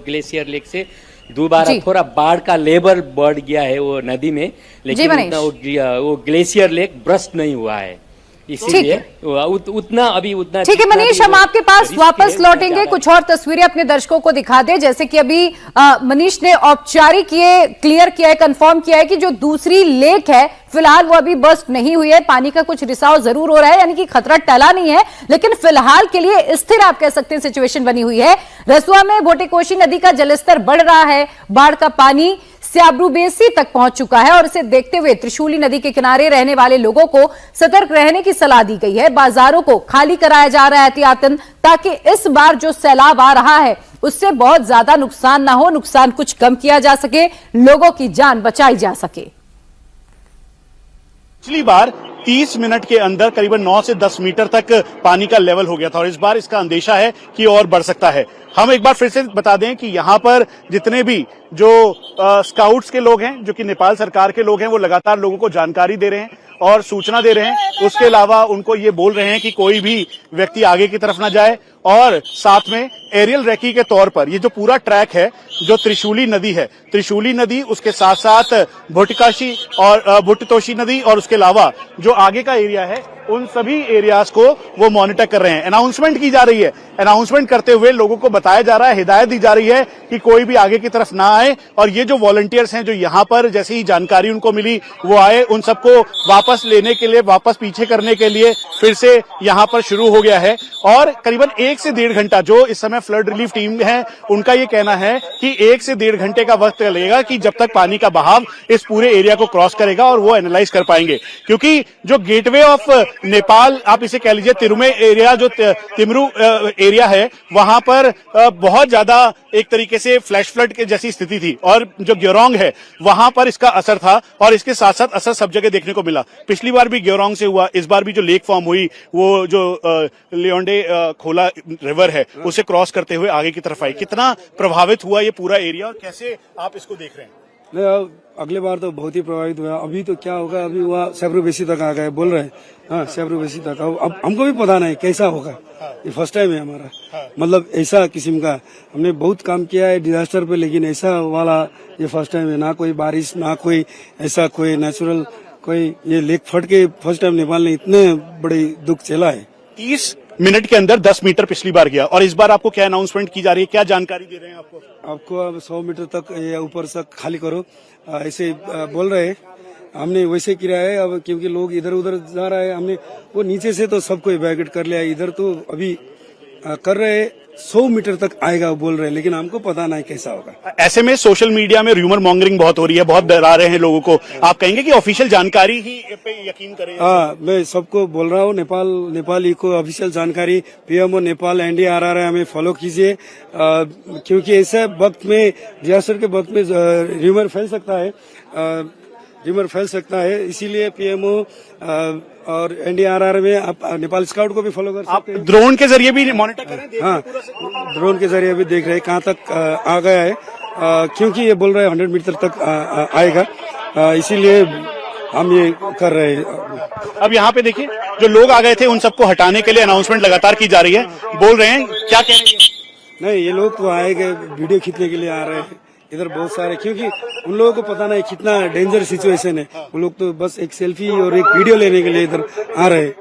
ग्लेशियर लेक से दोबारा थोड़ा बाढ़ का लेवल बढ़ गया है वो नदी में, लेकिन उतना वो ग्लेशियर लेक ब्रस्ट नहीं हुआ है, इसीलिए उतना अभी उतना। ठीक है मनीष, हम आपके पास वापस लौटेंगे, कुछ और तस्वीरें अपने दर्शकों को दिखा दे। जैसे कि अभी मनीष ने औपचारिक ये क्लियर किया है, कंफर्म किया है कि जो दूसरी लेक है फिलहाल वो अभी बर्स्ट नहीं हुई है, पानी का कुछ रिसाव जरूर हो रहा है, यानी कि खतरा टला नहीं है, लेकिन फिलहाल के लिए स्थिर आप कह सकते हैं सिचुएशन बनी हुई है। रसुआ में भोटेकोशी नदी का जलस्तर बढ़ रहा है, बाढ़ का पानी स्याब्रुबेसी तक पहुंच चुका है और इसे देखते हुए त्रिशूली नदी के किनारे रहने वाले लोगों को सतर्क रहने की सलाह दी गई है। बाजारों को खाली कराया जा रहा है एहतियातन, ताकि इस बार जो सैलाब आ रहा है उससे बहुत ज्यादा नुकसान ना हो, नुकसान कुछ कम किया जा सके, लोगों की जान बचाई जा सके। पिछली बार 30 मिनट के अंदर करीबन 9 से 10 मीटर तक पानी का लेवल हो गया था और इस बार इसका अंदेशा है कि और बढ़ सकता है। हम एक बार फिर से बता दें कि यहाँ पर जितने भी जो स्काउट्स के लोग हैं, जो कि नेपाल सरकार के लोग हैं, वो लगातार लोगों को जानकारी दे रहे हैं और सूचना दे रहे हैं। उसके अलावा उनको ये बोल रहे हैं कि कोई भी व्यक्ति आगे की तरफ ना जाए, और साथ में एरियल रेकी के तौर पर ये जो पूरा ट्रैक है, जो त्रिशूली नदी है, त्रिशूली नदी, उसके साथ साथ भोटिकाशी और भोटितोशी नदी, और उसके अलावा जो आगे का एरिया है, उन सभी एरियाज को वो मॉनिटर कर रहे हैं। अनाउंसमेंट की जा रही है, अनाउंसमेंट करते हुए लोगों को बताया जा रहा है, हिदायत दी जा रही है कि कोई भी आगे की तरफ ना आए। और ये जो वॉलंटियर्स हैं जो यहाँ पर जैसे ही जानकारी उनको मिली वो आए, उन सबको वापस लेने के लिए, वापस पीछे करने के लिए फिर से यहाँ पर शुरू हो गया है। और करीबन 1 से 1.5 घंटा, जो इस समय फ्लड रिलीफ टीम है उनका ये कहना है कि 1 से 1.5 घंटे का वक्त लगेगा कि जब तक पानी का बहाव इस पूरे एरिया को क्रॉस करेगा और वो एनालाइज कर पाएंगे। क्योंकि जो गेटवे ऑफ नेपाल, आप इसे कह लीजिए तिरुमे एरिया, जो तिमरू एरिया है, वहां पर बहुत ज्यादा एक तरीके से फ्लैश फ्लड के जैसी स्थिति थी, और जो ग्योरोंग है वहां पर इसका असर था, और इसके साथ साथ असर सब जगह देखने को मिला। पिछली बार भी ग्योरोंग से हुआ, इस बार भी जो लेक फॉर्म हुई वो जो लियोंडे खोला रिवर है उसे क्रॉस करते हुए आगे की तरफ आई। कितना प्रभावित हुआ ये पूरा एरिया और कैसे आप इसको देख रहे हैं? नहीं, अगले बार तो बहुत ही प्रभावित हुआ। अभी तो क्या होगा, अभी वहाँ स्याब्रुबेसी तक आ गए बोल रहे हैं। हाँ, स्याब्रुबेसी तक। अब हमको भी पता नहीं कैसा होगा, ये फर्स्ट टाइम है हमारा, मतलब ऐसा किस्म का। हमने बहुत काम किया है डिजास्टर पे, लेकिन ऐसा वाला ये फर्स्ट टाइम है। ना कोई बारिश, ना कोई ऐसा कोई नेचुरल कोई, ये लेक फट के फर्स्ट टाइम नेपाल ने इतने बड़े दुख झेला है। 30 मिनट के अंदर 10 मीटर पिछली बार गया, और इस बार आपको क्या अनाउंसमेंट की जा रही है, क्या जानकारी दे रहे हैं आपको? आपको अब 100 मीटर तक या ऊपर तक खाली करो, ऐसे बोल रहे हैं। हमने वैसे किया है, अब क्योंकि लोग इधर उधर जा रहा है, हमने वो नीचे से तो सबको इवैक्यूएट कर लिया, इधर तो अभी कर रहे हैं। 100 मीटर तक आएगा बोल रहे हैं, लेकिन हमको पता नहीं कैसा होगा। ऐसे में सोशल मीडिया में र्यूमर मॉन्गरिंग बहुत हो रही है, बहुत डरा रहे हैं लोगों को। आप कहेंगे कि ऑफिशियल जानकारी ही पे यकीन करें? हाँ, मैं सबको बोल रहा हूँ, नेपाली को ऑफिशियल जानकारी, पीएमओ नेपाल, NDRR हमें फॉलो कीजिए, क्योंकि ऐसे वक्त में, डिजास्टर के वक्त में र्यूमर फैल सकता है, इसीलिए पीएमओ और NDRR में आप नेपाल स्काउट को भी फॉलो कर सकते हैं। ड्रोन के जरिए भी मॉनिटर करें? हाँ, ड्रोन के जरिए भी देख रहे हैं कहाँ तक आ गया है, क्योंकि ये बोल रहे हैं 100 मीटर तक आएगा, इसीलिए हम ये कर रहे हैं। अब यहाँ पे देखिए, जो लोग आ गए थे उन सबको हटाने के लिए अनाउंसमेंट लगातार की जा रही है। बोल रहे हैं, क्या कह रहे हैं? नहीं, ये लोग तो आएंगे वीडियो खींचने के लिए आ रहे हैं इधर बहुत सारे, क्योंकि उन लोगों को पता नहीं कितना डेंजर सिचुएशन है। वो लोग तो बस एक सेल्फी और एक वीडियो लेने के लिए इधर आ रहे हैं।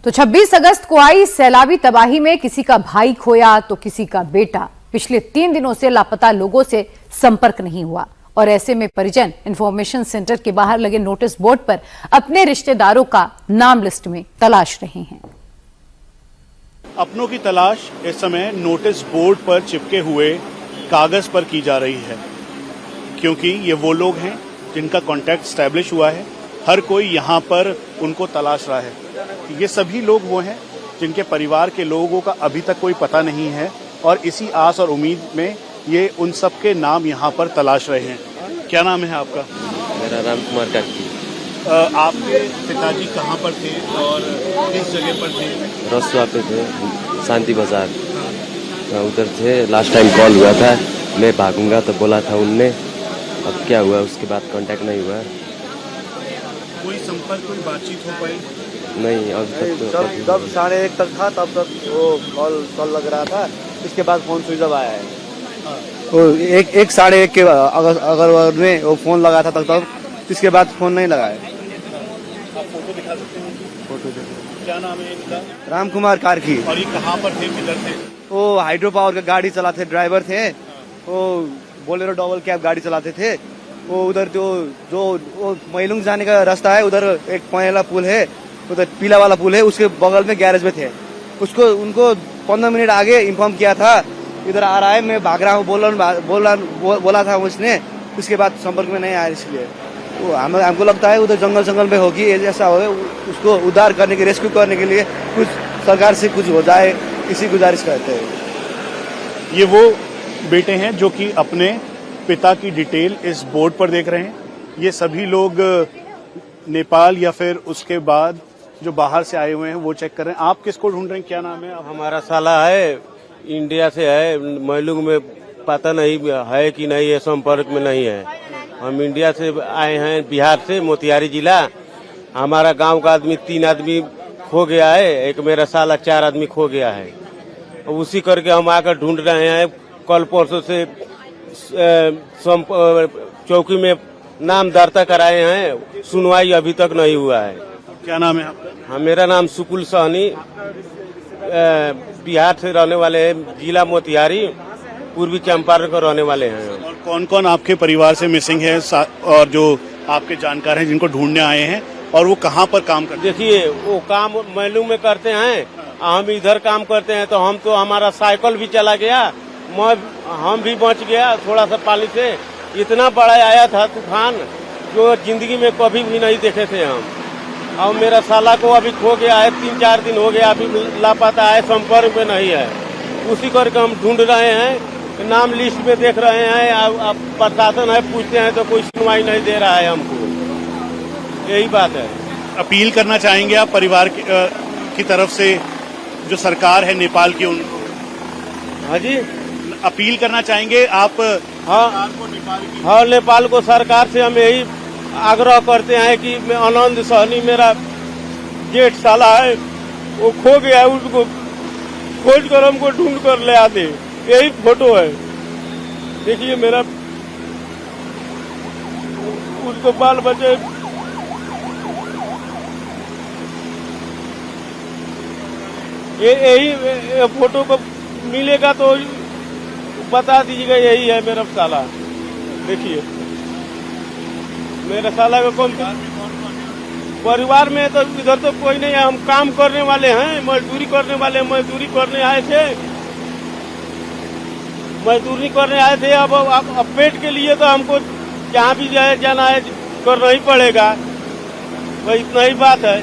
तो 26 अगस्त को आई सैलाबी तबाही में किसी का भाई खोया तो किसी का बेटा। पिछले 3 दिनों से लापता लोगों से संपर्क नहीं हुआ। और ऐसे में परिजन इंफॉर्मेशन सेंटर के बाहर लगे नोटिस बोर्ड पर अपने रिश्तेदारों का नाम लिस्ट में तलाश रहे हैं। अपनों की तलाश इस समय नोटिस बोर्ड पर चिपके हुए कागज पर की जा रही है, क्योंकि ये वो लोग हैं जिनका कांटेक्ट स्टैब्लिश हुआ है। हर कोई यहाँ पर उनको तलाश रहा है। ये सभी लोग वो हैं जिनके परिवार के लोगों का अभी तक कोई पता नहीं है और इसी आस और उम्मीद में ये उन सब के नाम यहाँ पर तलाश रहे हैं। क्या नाम है आपका? मेरा राम कुमार कार्की। आपके पिताजी कहाँ पर थे और किस जगह पर थे? रसुआ पे थे, शांति बाजार उधर थे। लास्ट टाइम कॉल हुआ था, मैं भागूंगा तो बोला था उनने। अब क्या हुआ उसके बाद कांटेक्ट नहीं हुआ। कोई संपर्क, कोई बातचीत हो पाई? नहीं अभी तक तो जब 1:30 तक था तब तक वो कॉल लग रहा था। इसके बाद फोन स्विच ऑफ आया है। वो 1:30 के अगर में वो फोन लगा था तब इसके बाद फोन नहीं लगा है। आप फोटो दिखा सकते हैं? फोटो देखो। क्या नाम है इनका? राम कुमार कार्की। और ये कहाँ पर थे, किधर थे? वो हाइड्रो पावर का गाड़ी चलाते ड्राइवर थे। वो बोलेरो डबल कैब गाड़ी चलाते थे। वो उधर जो वो मैलुंग जाने का रास्ता है, उधर एक पहला पुल है, उधर पीला वाला पुल है, उसके बगल में गैरेज में थे। उनको 15 मिनट आगे इन्फॉर्म किया था इधर आ रहा है, मैं भाग रहा हूँ बोला था उसने। उसके बाद संपर्क में नहीं आया, इसलिए वो हमको लगता है उधर जंगल में होगी। ऐसा हो उसको उद्धार करने के, रेस्क्यू करने के लिए कुछ सरकार से कुछ हो जाए, इसी गुजारिश करते हैं। ये वो बेटे हैं जो कि अपने पिता की डिटेल इस बोर्ड पर देख रहे हैं। ये सभी लोग नेपाल या फिर उसके बाद जो बाहर से आए हुए हैं वो चेक कर रहे हैं। आप किसको ढूंढ रहे हैं? क्या नाम है? हमारा साला है, इंडिया से है, मैलुंग में पता नहीं है कि नहीं है, संपर्क में नहीं है। हम इंडिया से आए हैं, बिहार से, मोतिहारी जिला। हमारा गांव का आदमी 3 आदमी खो गया है, एक मेरा साला 4 आदमी खो गया है। उसी करके हम आकर ढूंढ रहे हैं। कल परसों से चौकी में नाम दर्ता कराए हैं, सुनवाई अभी तक नहीं हुआ है। क्या नाम है आपका? हाँ, मेरा नाम सुकुल सहनी, बिहार से रहने वाले हैं, जिला मोतिहारी, पूर्वी चंपारण को रहने वाले हैं। और कौन कौन आपके परिवार से मिसिंग है और जो आपके जानकार हैं जिनको ढूंढने आए हैं, और वो कहाँ पर काम करते हैं? देखिए, वो काम मैलूंग में करते हैं, हम इधर काम करते हैं। तो हमारा साइकिल भी चला गया, हम भी बच गया थोड़ा सा पानी से। इतना बड़ा आया था तूफान जो जिंदगी में कभी भी नहीं देखे थे हम। और मेरा साला को अभी खो गया है, 3-4 दिन हो गया, अभी लापता है, संपर्क में नहीं है। उसी करके हम ढूंढ रहे हैं, नाम लिस्ट में देख रहे हैं। अब प्रशासन है, पूछते हैं तो कोई सुनवाई नहीं दे रहा है हमको। यही बात है। अपील करना चाहेंगे आप परिवार की तरफ से, जो सरकार है नेपाल की, उनको? हाँ जी, अपील करना चाहेंगे आप? हाँ, नेपाल को सरकार से हम यही आग्रह करते हैं कि मैं आनंद सहनी, मेरा जेठ साला है, वो खो गया है, उसको खोज कर हमको ढूंढ कर ले आते। यही फोटो है, देखिए मेरा, उसको बाल बचे। यही फोटो को मिलेगा तो बता दीजिएगा, यही है मेरा साला। देखिए मेरे साला को कौन परिवार में तो इधर तो कोई नहीं है। हम काम करने वाले हैं, मजदूरी करने वाले, मजदूरी करने आए थे, मजदूरी करने आए थे। अब पेट के लिए तो हमको जहाँ भी जाना है करना ही पड़ेगा, वही इतना ही बात है।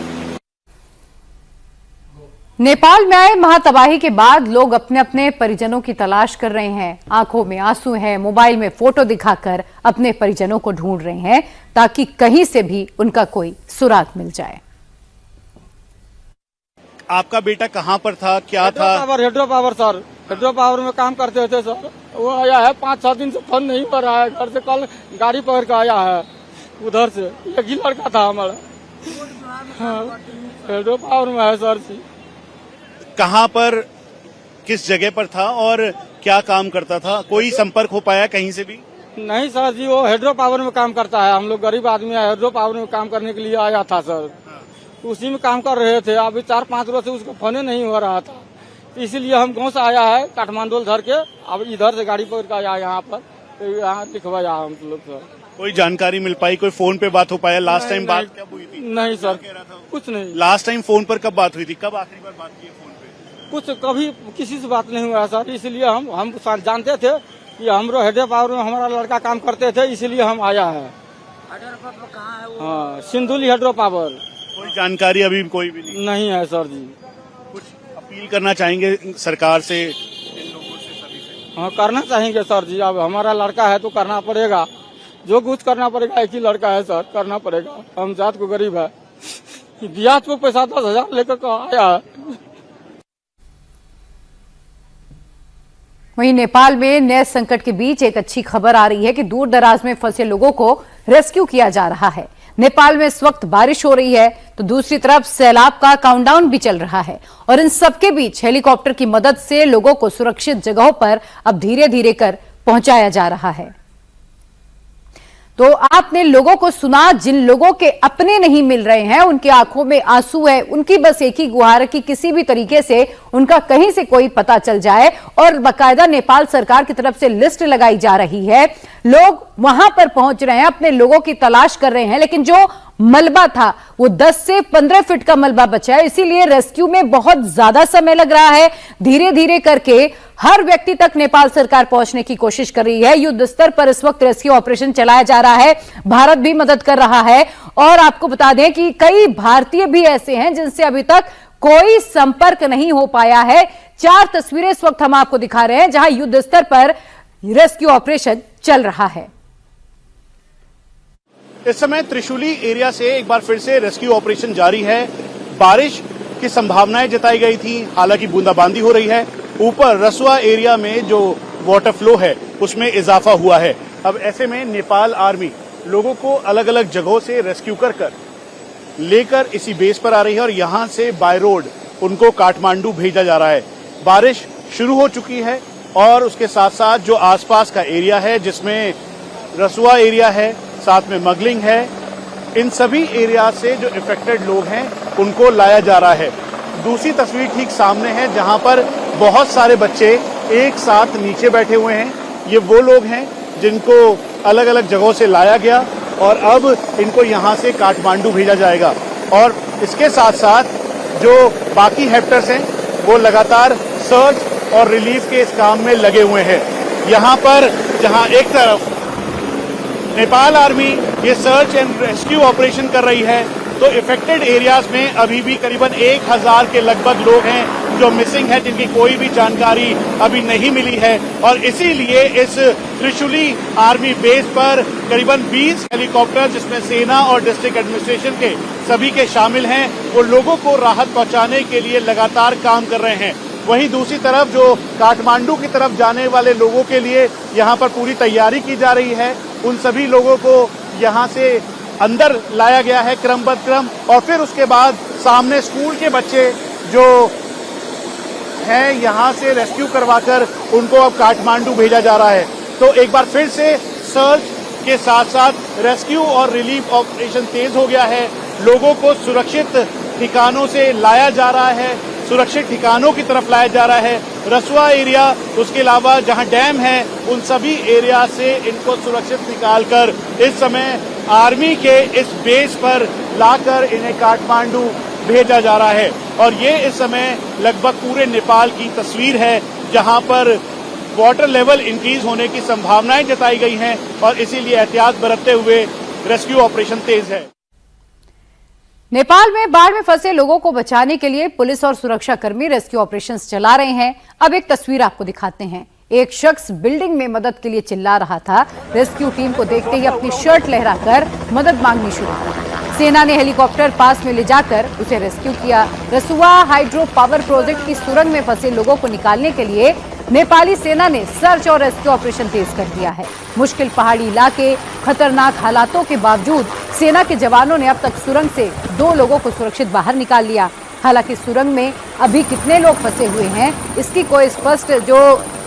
नेपाल में आए महातबाही के बाद लोग अपने अपने परिजनों की तलाश कर रहे हैं। आंखों में आंसू हैं, मोबाइल में फोटो दिखाकर अपने परिजनों को ढूंढ रहे हैं ताकि कहीं से भी उनका कोई सुराग मिल जाए। आपका बेटा कहाँ पर था, क्या था? हेड्रो पावर सर, हेड्रो पावर में काम करते थे सर। वो आया है 5-6 दिन से फोन नहीं कर रहा है। घर से कल गाड़ी पकड़ के आया है उधर से। एक ही लड़का था हमारा। हाँ, हेड्रो पावर में है सर जी। कहाँ पर, किस जगह पर था और क्या काम करता था? कोई संपर्क हो पाया कहीं से भी? नहीं सर जी, वो हेड्रो पावर में काम करता है। हम लोग गरीब आदमी है, हेड्रो पावर में काम करने के लिए आया था सर। उसी में काम कर रहे थे। अभी 4-5 रोज से उसको फोन नहीं हो रहा था, इसीलिए हम गाँव से आया है, काठमांडू धर के। अब इधर से गाड़ी पकड़ के आया यहाँ पर। तो यहाँ लिखवाया हम लोग सर। कोई जानकारी मिल पाई, कोई फोन पे बात हो पाया? लास्ट टाइम बात कब हुई थी? नहीं सर, कुछ नहीं। लास्ट टाइम फोन पर कब बात हुई थी? कब आखिरी बार बात की है फोन पे? कुछ कभी किसी से बात नहीं हुआ सर, इसलिए हम जानते थे कि हमरो हेडे पावर में हमारा लड़का काम करते थे, इसलिए हम आया है। हाँ, सिंधुली हाइड्रो पावर। कोई जानकारी अभी कोई भी नहीं है सर जी। कुछ अपील करना चाहेंगे सरकार से, इन लोगों से, सभी से? हाँ, करना चाहेंगे सर जी। अब हमारा लड़का है तो करना पड़ेगा, जो कुछ करना पड़ेगा। एक ही लड़का है सर, करना पड़ेगा। हम जात को गरीब है, ब्याज को पैसा 10,000 लेकर आया है। वहीं नेपाल में नए संकट के बीच एक अच्छी खबर आ रही है कि दूर दराज में फंसे लोगों को रेस्क्यू किया जा रहा है। नेपाल में इस वक्त बारिश हो रही है तो दूसरी तरफ सैलाब का काउंटडाउन भी चल रहा है और इन सबके बीच हेलीकॉप्टर की मदद से लोगों को सुरक्षित जगहों पर अब धीरे धीरे कर पहुंचाया जा रहा है। तो आपने लोगों को सुना, जिन लोगों के अपने नहीं मिल रहे हैं, उनकी आंखों में आंसू है, उनकी बस एक ही गुहार कि किसी भी तरीके से उनका कहीं से कोई पता चल जाए। और बाकायदा नेपाल सरकार की तरफ से लिस्ट लगाई जा रही है, लोग वहां पर पहुंच रहे हैं, अपने लोगों की तलाश कर रहे हैं। लेकिन जो मलबा था वो 10 से 15 फीट का मलबा बचा है, इसीलिए रेस्क्यू में बहुत ज्यादा समय लग रहा है। धीरे धीरे करके हर व्यक्ति तक नेपाल सरकार पहुंचने की कोशिश कर रही है। युद्ध स्तर पर इस वक्त रेस्क्यू ऑपरेशन चलाया जा रहा है, भारत भी मदद कर रहा है। और आपको बता दें कि कई भारतीय भी ऐसे हैं जिनसे अभी तक कोई संपर्क नहीं हो पाया है। 4 तस्वीरें इस वक्त हम आपको दिखा रहे हैं जहां युद्ध स्तर पर रेस्क्यू ऑपरेशन चल रहा है। इस समय त्रिशूली एरिया से एक बार फिर से रेस्क्यू ऑपरेशन जारी है। बारिश की संभावनाएं जताई गई थी, हालांकि बूंदाबांदी हो रही है। ऊपर रसुआ एरिया में जो वाटर फ्लो है उसमें इजाफा हुआ है। अब ऐसे में नेपाल आर्मी लोगों को अलग अलग जगहों से रेस्क्यू कर लेकर इसी बेस पर आ रही है और यहां से बाय रोड उनको काठमांडू भेजा जा रहा है। बारिश शुरू हो चुकी है और उसके साथ साथ जो आसपास का एरिया है, जिसमें रसुआ एरिया है, साथ में मगलिंग है, इन सभी एरिया से जो इफेक्टेड लोग हैं उनको लाया जा रहा है। दूसरी तस्वीर ठीक सामने है जहां पर बहुत सारे बच्चे एक साथ नीचे बैठे हुए हैं। ये वो लोग हैं जिनको अलग अलग जगहों से लाया गया और अब इनको यहां से काठमांडू भेजा जाएगा। और इसके साथ साथ जो बाकी हेल्पर्स हैं वो लगातार सर्च और रिलीफ के इस काम में लगे हुए हैं। यहां पर जहां एक तरफ नेपाल आर्मी ये सर्च एंड रेस्क्यू ऑपरेशन कर रही है, तो इफेक्टेड एरियाज में अभी भी करीबन 1000 के लगभग लोग हैं जो मिसिंग हैं, जिनकी कोई भी जानकारी अभी नहीं मिली है। और इसीलिए इस त्रिशूली आर्मी बेस पर करीबन 20 हेलीकॉप्टर, जिसमें सेना और डिस्ट्रिक्ट एडमिनिस्ट्रेशन के सभी के शामिल हैं, वो लोगों को राहत पहुंचाने के लिए लगातार काम कर रहे हैं। वहीं दूसरी तरफ जो काठमांडू की तरफ जाने वाले लोगों के लिए यहाँ पर पूरी तैयारी की जा रही है। उन सभी लोगों को यहाँ से अंदर लाया गया है क्रमबद्ध क्रम, और फिर उसके बाद सामने स्कूल के बच्चे जो हैं यहाँ से रेस्क्यू करवाकर उनको अब काठमांडू भेजा जा रहा है। तो एक बार फिर से सर्च के साथ साथ रेस्क्यू और रिलीफ ऑपरेशन तेज हो गया है। लोगों को सुरक्षित ठिकानों से लाया जा रहा है, सुरक्षित ठिकानों की तरफ लाया जा रहा है। रसुआ एरिया, उसके अलावा जहां डैम है, उन सभी एरिया से इनको सुरक्षित निकालकर इस समय आर्मी के इस बेस पर लाकर इन्हें काठमांडू भेजा जा रहा है। और ये इस समय लगभग पूरे नेपाल की तस्वीर है जहां पर वाटर लेवल इंक्रीज होने की संभावनाएं जताई गई हैं और इसीलिए एहतियात बरतते हुए रेस्क्यू ऑपरेशन तेज है। नेपाल में बाढ़ में फंसे लोगों को बचाने के लिए पुलिस और सुरक्षाकर्मी रेस्क्यू ऑपरेशंस चला रहे हैं। अब एक तस्वीर आपको दिखाते हैं। एक शख्स बिल्डिंग में मदद के लिए चिल्ला रहा था। रेस्क्यू टीम को देखते ही अपनी शर्ट लहराकर मदद मांगनी शुरू की। सेना ने हेलीकॉप्टर पास में ले जाकर उसे रेस्क्यू किया। रसुआ हाइड्रो पावर प्रोजेक्ट की सुरंग में फंसे लोगों को निकालने के लिए नेपाली सेना ने सर्च और रेस्क्यू ऑपरेशन तेज कर दिया है। मुश्किल पहाड़ी इलाके, खतरनाक हालातों के बावजूद सेना के जवानों ने अब तक सुरंग से 2 लोगों को सुरक्षित बाहर निकाल लिया। हालांकि सुरंग में अभी कितने लोग फंसे हुए हैं, इसकी कोई स्पष्ट जो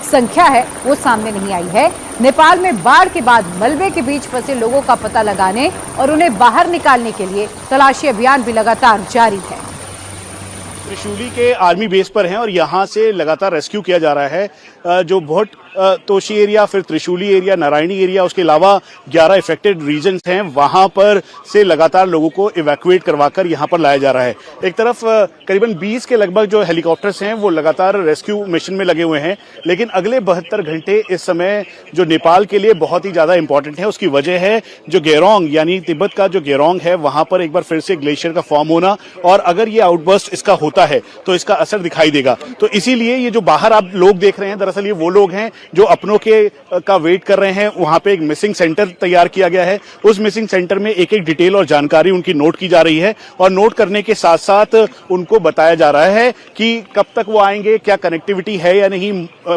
संख्या है वो सामने नहीं आई है। नेपाल में बाढ़ के बाद मलबे के बीच फंसे लोगों का पता लगाने और उन्हें बाहर निकालने के लिए तलाशी अभियान भी लगातार जारी है। त्रिशूली के आर्मी बेस पर हैं और यहां से लगातार रेस्क्यू किया जा रहा है। जो भोट तोशी एरिया, फिर त्रिशूली एरिया, नारायणी एरिया, उसके अलावा 11 इफेक्टेड रीजन्स हैं, वहां पर से लगातार लोगों को इवैक्यूएट करवाकर यहां पर लाया जा रहा है। एक तरफ करीबन 20 के लगभग जो हेलीकॉप्टर्स हैं वो लगातार रेस्क्यू मिशन में लगे हुए हैं, लेकिन अगले 72 घंटे इस समय जो नेपाल के लिए बहुत ही ज्यादा इंपॉर्टेंट है। उसकी वजह है जो गेरोंग यानी तिब्बत का जो गेरोंग है वहां पर एक बार फिर से ग्लेशियर का फॉर्म होना, और अगर ये आउटबर्स्ट इसका होता है तो इसका असर दिखाई देगा। तो इसीलिए ये जो बाहर आप लोग देख रहे हैं, दरअसल ये वो लोग हैं जो अपनों के का वेट कर रहे हैं। वहां पे एक मिसिंग सेंटर तैयार किया गया है, उस मिसिंग सेंटर में एक एक डिटेल और जानकारी उनकी नोट की जा रही है, और नोट करने के साथ साथ उनको बताया जा रहा है कि कब तक वो आएंगे, क्या कनेक्टिविटी है या नहीं,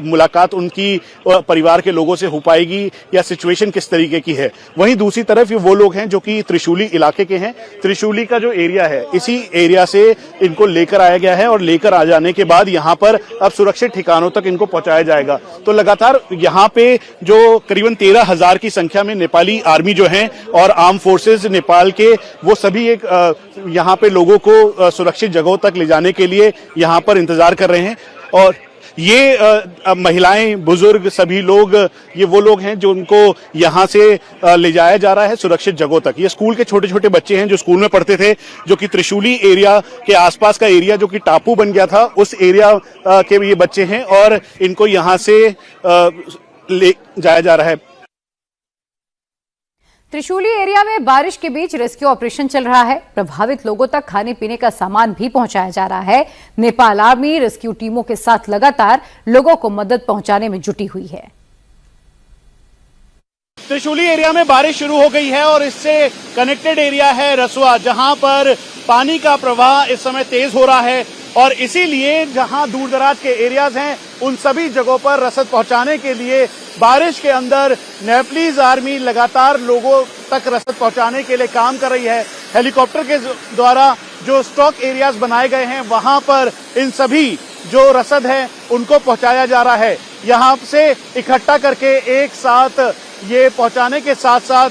मुलाकात उनकी परिवार के लोगों से हो पाएगी या सिचुएशन किस तरीके की है। वहीं दूसरी तरफ ये वो लोग हैं जो कि त्रिशूली इलाके के हैं। त्रिशूली का जो एरिया है, इसी एरिया से इनको लेकर आया गया है, और लेकर आ जाने के बाद यहाँ पर अब सुरक्षित ठिकानों तक इनको पहुंचाया जाएगा। तो लगातार यहाँ पे जो करीबन 13,000 की संख्या में नेपाली आर्मी जो हैं और आर्म फोर्सेस नेपाल के, वो सभी एक यहाँ पे लोगों को सुरक्षित जगहों तक ले जाने के लिए यहाँ पर इंतजार कर रहे हैं। और ये महिलाएं, बुजुर्ग, सभी लोग, ये वो लोग हैं जो उनको यहाँ से ले जाया जा रहा है सुरक्षित जगहों तक। ये स्कूल के छोटे छोटे बच्चे हैं जो स्कूल में पढ़ते थे, जो कि त्रिशूली एरिया के आसपास का एरिया जो कि टापू बन गया था, उस एरिया के ये बच्चे हैं, और इनको यहाँ से ले जाया जा रहा है। त्रिशूली एरिया में बारिश के बीच रेस्क्यू ऑपरेशन चल रहा है। प्रभावित लोगों तक खाने पीने का सामान भी पहुंचाया जा रहा है। नेपाल आर्मी रेस्क्यू टीमों के साथ लगातार लोगों को मदद पहुंचाने में जुटी हुई है। त्रिशूली एरिया में बारिश शुरू हो गई है, और इससे कनेक्टेड एरिया है रसुआ, जहां पर पानी का प्रवाह इस समय तेज हो रहा है, और इसीलिए जहां दूर दराज के एरियाज हैं उन सभी जगहों पर रसद पहुंचाने के लिए बारिश के अंदर नेपालीज आर्मी लगातार लोगों तक रसद पहुंचाने के लिए काम कर रही है। हेलीकॉप्टर के द्वारा जो स्टॉक एरियाज बनाए गए हैं वहां पर इन सभी जो रसद है उनको पहुंचाया जा रहा है। यहां से इकट्ठा करके एक साथ ये पहुंचाने के साथ साथ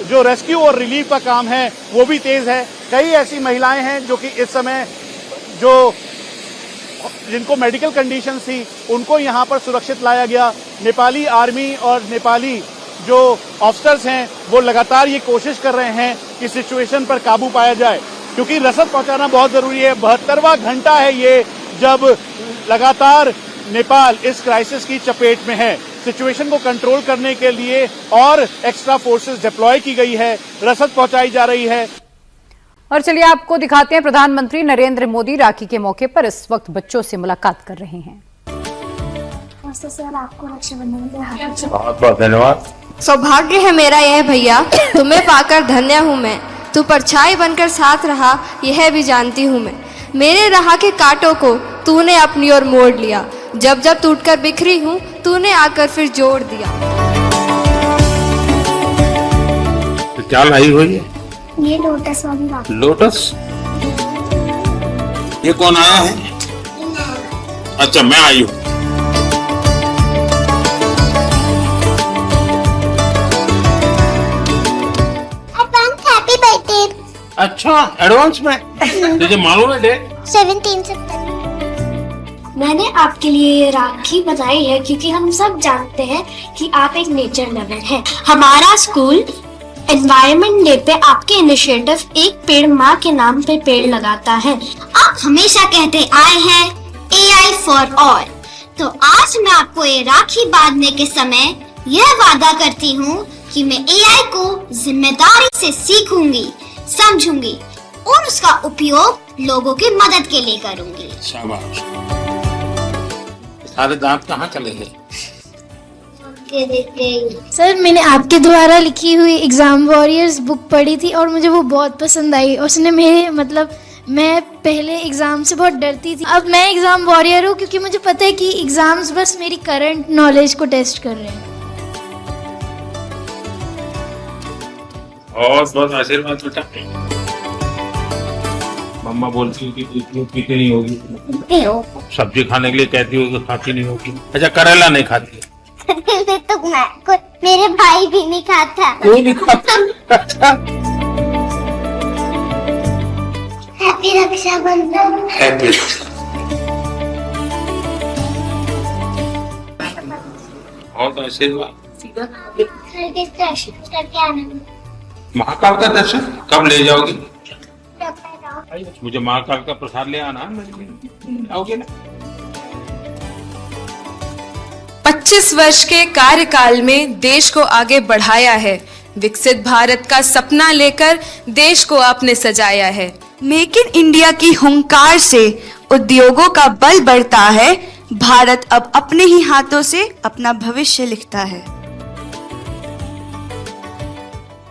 जो रेस्क्यू और रिलीफ का काम है वो भी तेज है। कई ऐसी महिलाएं हैं जो कि इस समय जिनको मेडिकल कंडीशन थी उनको यहां पर सुरक्षित लाया गया। नेपाली आर्मी और नेपाली जो ऑफिसर्स हैं वो लगातार ये कोशिश कर रहे हैं कि सिचुएशन पर काबू पाया जाए, क्योंकि रसद पहुंचाना बहुत जरूरी है। 72वां घंटा है ये जब लगातार नेपाल इस क्राइसिस की चपेट में है। सिचुएशन को कंट्रोल करने के लिए और एक्स्ट्रा फोर्सेस डिप्लॉय की गई है, रसद पहुंचाई जा रही है। और चलिए आपको दिखाते हैं, प्रधानमंत्री नरेंद्र मोदी राखी के मौके पर इस वक्त बच्चों से मुलाकात कर रहे हैं। सर, आपको रक्षाबंधन के हार्दिक बहुत बहुत धन्यवाद। सौभाग्य है मेरा यह भैया, तुम्हें पाकर धन्य हूँ मैं। तू परछाई बनकर साथ रहा यह भी जानती हूँ मैं। मेरे राह के कांटों को तूने अपनी ओर मोड़ लिया, जब जब टूटकर बिखरी हूँ तूने आकर फिर जोड़ दिया। तो क्या लाई हुई है? ये लोटस वाली राखी। लोटस? ये कौन आया है? अच्छा, मैं आई हूँ। Happy birthday. अच्छा, एडवांस में? तुझे मालूम है डेट? 17 सितंबर। मैंने आपके लिए ये राखी बनाई है क्योंकि हम सब जानते हैं कि आप एक नेचर लवर हैं। हमारा स्कूल एनवायरनमेंट डे पे आपके इनिशिएटिव एक पेड़ माँ के नाम पे पेड़ लगाता है। आप हमेशा कहते आए हैं AI फॉर ऑल, तो आज मैं आपको ये राखी बांधने के समय यह वादा करती हूँ कि मैं AI को जिम्मेदारी से सीखूंगी, समझूंगी और उसका उपयोग लोगों की मदद के लिए करूंगी। शाबाश। सारे दांत कहाँ चले गए? सर, मैंने आपके द्वारा लिखी हुई एग्जाम वॉरियर्स बुक पढ़ी थी और मुझे वो बहुत पसंद आई। उसने मेरे मैं पहले एग्जाम से बहुत डरती थी, अब मैं एग्जाम वॉरियर हूँ क्योंकि मुझे पता है कि एग्जाम्स बस मेरी करंट नॉलेज को टेस्ट कर रहे हैं। और बहुत आशीर्वाद बेटा। मम्मा बोलती है कि दूध पीती नहीं होगी, सब्जी खाने के लिए कहती होगी, खाती नहीं होगी। अच्छा, करेला नहीं खाती? तो मेरे भाई भी नहीं खाता। कोई नहीं खाता? अच्छा। हैप्पी रक्षाबंधन। हैप्पी। बहुत आशीर्वाद। करके आना। महाकाल का दर्शन कब ले जाओगे? मुझे महाकाल का प्रसाद ले आना, आओगे ना? 25 वर्ष के कार्यकाल में देश को आगे बढ़ाया है। विकसित भारत का सपना लेकर देश को आपने सजाया है। मेक इन इंडिया की हुंकार से उद्योगों का बल बढ़ता है। भारत अब अपने ही हाथों से अपना भविष्य लिखता है।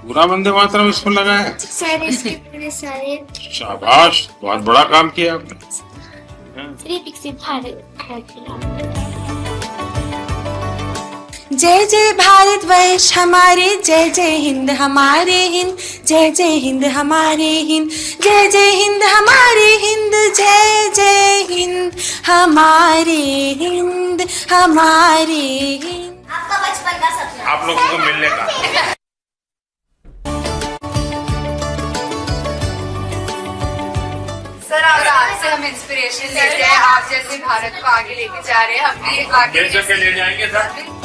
पूरा वंदे मातरम इसमें लगा है। सारे सारे शाबाश, बहुत बड़ा काम किया आपने। विकसित भारत। जय जय भारतवर्ष हमारे, जय जय हिंद हमारे हिंद, जय जय हिंद हमारे हिंद, जय जय हिंद हमारे हिंद, जय जय हिंद हमारे हिंद, हमारे हिंद। आपका बचपन का सपना आप लोगों को मिलने का। सर आपसे हम इंस्पिरेशन लेते हैं, आप जैसे भारत को आगे लेके जा रहे हैं, हम भी आगे ले जाएंगे सर।